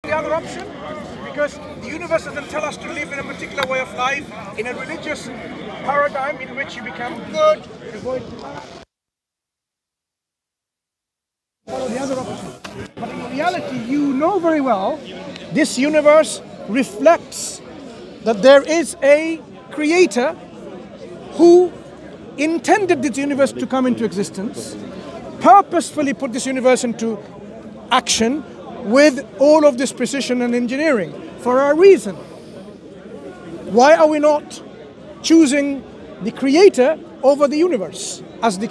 The other option, because the universe doesn't tell us to live in a particular way of life, in a religious paradigm in which you become good, avoid follow the other option. But in reality, you know very well, this universe reflects that there is a creator who intended this universe to come into existence, purposefully put this universe into action with all of this precision and engineering for a reason. Why are we not choosing the creator over the universe as the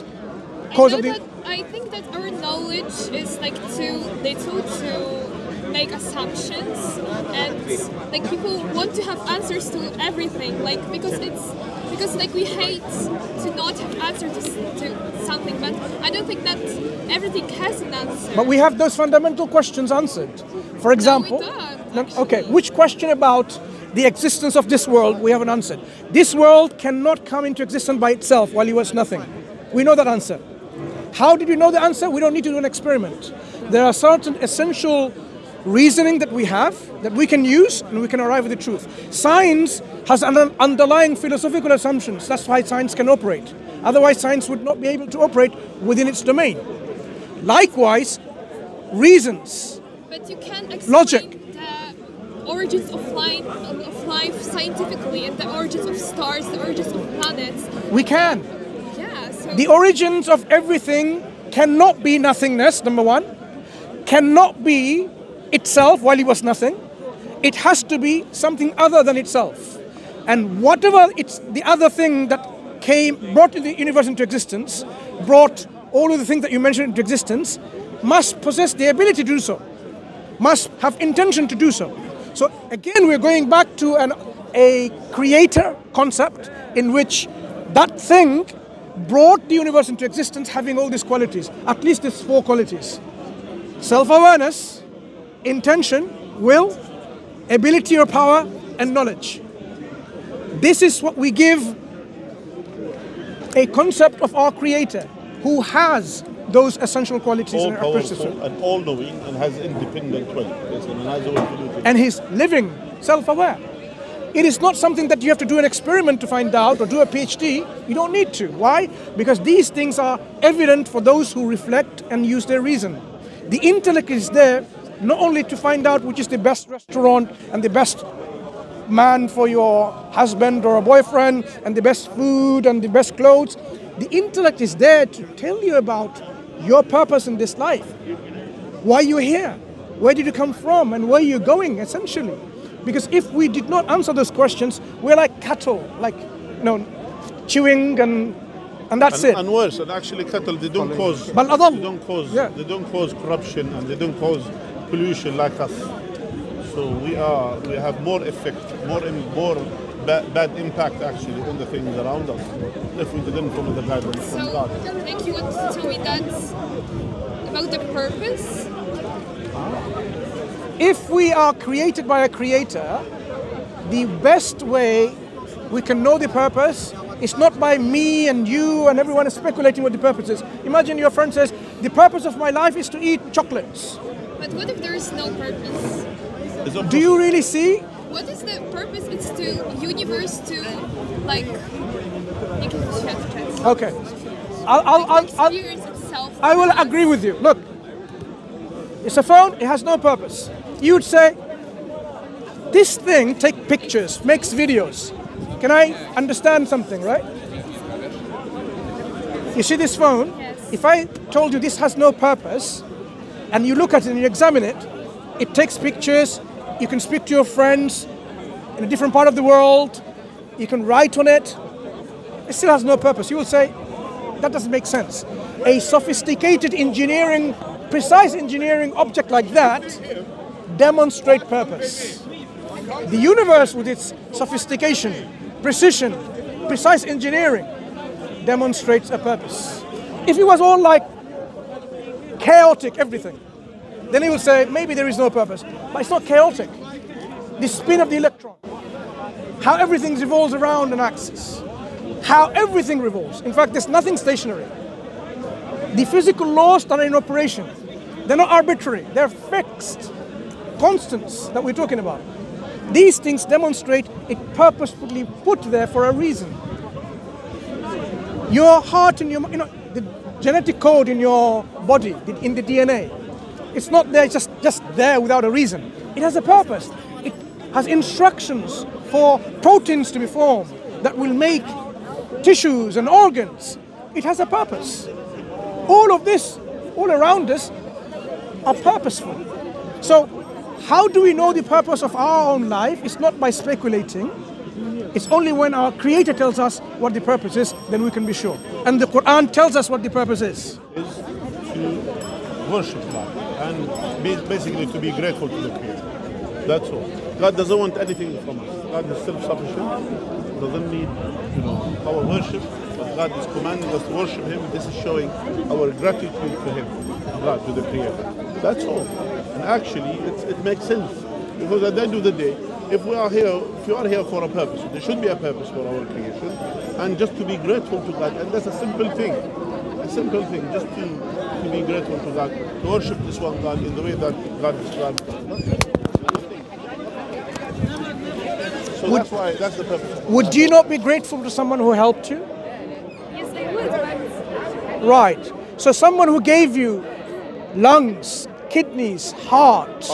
cause of the... I think that our knowledge is like too little to make assumptions, and like people want to have answers to everything, like because we hate to not have answers to something, but I don't think that everything has an answer. But we have those fundamental questions answered. For example, no, we don't, okay, which question about the existence of this world we haven't answered? This world cannot come into existence by itself while it was nothing. We know that answer. How did we know the answer? We don't need to do an experiment. There are certain essential reasoning that we have, that we can use, and we can arrive at the truth. Science has underlying philosophical assumptions. That's why science can operate. Otherwise, science would not be able to operate within its domain. Likewise, reasons, but you can explain logic, the origins of life scientifically, and the origins of stars, the origins of planets. We can. Yeah. So The origins of everything cannot be nothingness, number one. Cannot be itself while it was nothing. It has to be something other than itself. And whatever it's the other thing that brought the universe into existence, brought all of the things that you mentioned into existence, must possess the ability to do so, must have intention to do so. So again, we're going back to a creator concept in which that thing brought the universe into existence having all these qualities, at least these four qualities: self-awareness, intention, will, ability or power, and knowledge. This is what we give a concept of our creator, who has those essential qualities all in our powerful and all-knowing and has independent will. and he's living, self-aware. It is not something that you have to do an experiment to find out or do a PhD. You don't need to. Why? Because these things are evident for those who reflect and use their reason. The intellect is there not only to find out which is the best restaurant and the best man for your husband or a boyfriend and the best food and the best clothes. The intellect is there to tell you about your purpose in this life. Why you're here, where did you come from, and where you're going, essentially. Because if we did not answer those questions, we're like cattle, like, chewing and that's it. And worse, and actually cattle, they don't cause corruption, and they don't cause pollution like us. So we have more effect, more bad impact actually on the things around us if we didn't follow the guidance from God. Like you want to tell me that about the purpose? If we are created by a creator, the best way we can know the purpose is not by me and you and everyone is speculating what the purpose is. Imagine your friend says, the purpose of my life is to eat chocolates. But what if there is no purpose? Do you really see? What is the purpose? It's to universe to like you can check. Okay. Experience itself. I will agree with you. Look, it's a phone, it has no purpose. You would say, this thing takes pictures, makes videos. Can I understand something, right? You see this phone? Yes. If I told you this has no purpose, and you look at it and you examine it, it takes pictures, you can speak to your friends in a different part of the world, you can write on it, it still has no purpose. You will say, that doesn't make sense. A sophisticated engineering, precise engineering object like that demonstrates purpose. The universe with its sophistication, precision, precise engineering demonstrates a purpose. If it was all like chaotic everything, then he will say maybe there is no purpose. But it's not chaotic. The spin of the electron, how everything revolves around an axis, how everything revolves. In fact, there's nothing stationary. The physical laws that are in operation, they're not arbitrary, they're fixed. constants that we're talking about. These things demonstrate it purposefully put there for a reason. Your heart and the genetic code in your body, in the DNA, it's not there just there without a reason. It has a purpose. It has instructions for proteins to be formed that will make tissues and organs. It has a purpose. All of this, all around us, are purposeful. So how do we know the purpose of our own life? It's not by speculating. It's only when our Creator tells us what the purpose is, then we can be sure. And the Quran tells us what the purpose is. Is to worship God and basically to be grateful to the Creator. That's all. God doesn't want anything from us. God is self-sufficient, doesn't need our worship, but God is commanding us to worship Him. This is showing our gratitude to Him, to God, to the Creator. That's all. And actually, it makes sense, because at the end of the day, if you are here for a purpose, there should be a purpose for our creation, and just to be grateful to God. And that's a simple thing, just to be grateful to God, to worship this one God in the way that God described. So that's the purpose. Would you not be grateful to someone who helped you? Yes, I would. But Right. So someone who gave you lungs, kidneys, heart,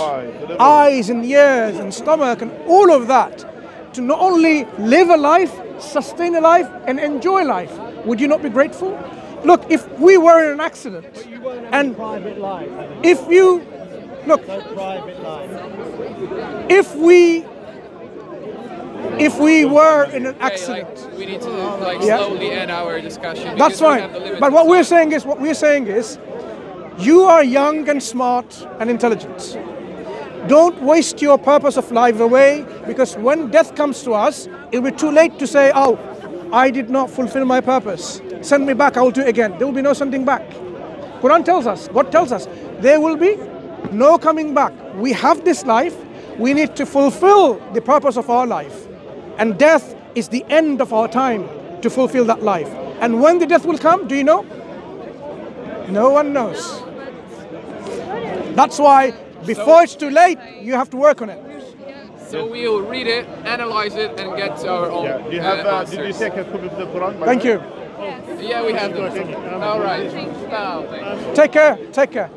eyes and ears and stomach and all of that to not only live a life, sustain a life and enjoy life, would you not be grateful? Look, if we were in an accident and private life. if you look, Private life. if we were in an accident, we need to Yeah. slowly end our discussion. that's because we fine. have the limited But what we're time. saying is, you are young and smart and intelligent. Don't waste your purpose of life away, because when death comes to us, it will be too late to say, oh, I did not fulfill my purpose. Send me back, I will do it again. There will be no sending back. Quran tells us, God tells us, there will be no coming back. We have this life, we need to fulfill the purpose of our life. And death is the end of our time to fulfill that life. And when the death will come, do you know? No one knows. That's why before it's too late, you have to work on it. So we'll read it, analyze it, and get to our own Do you have? answers. Did you take a copy of the Quran? by Thank the way? you. Yeah, we have them. All right. Oh, thank you. Take care. Take care.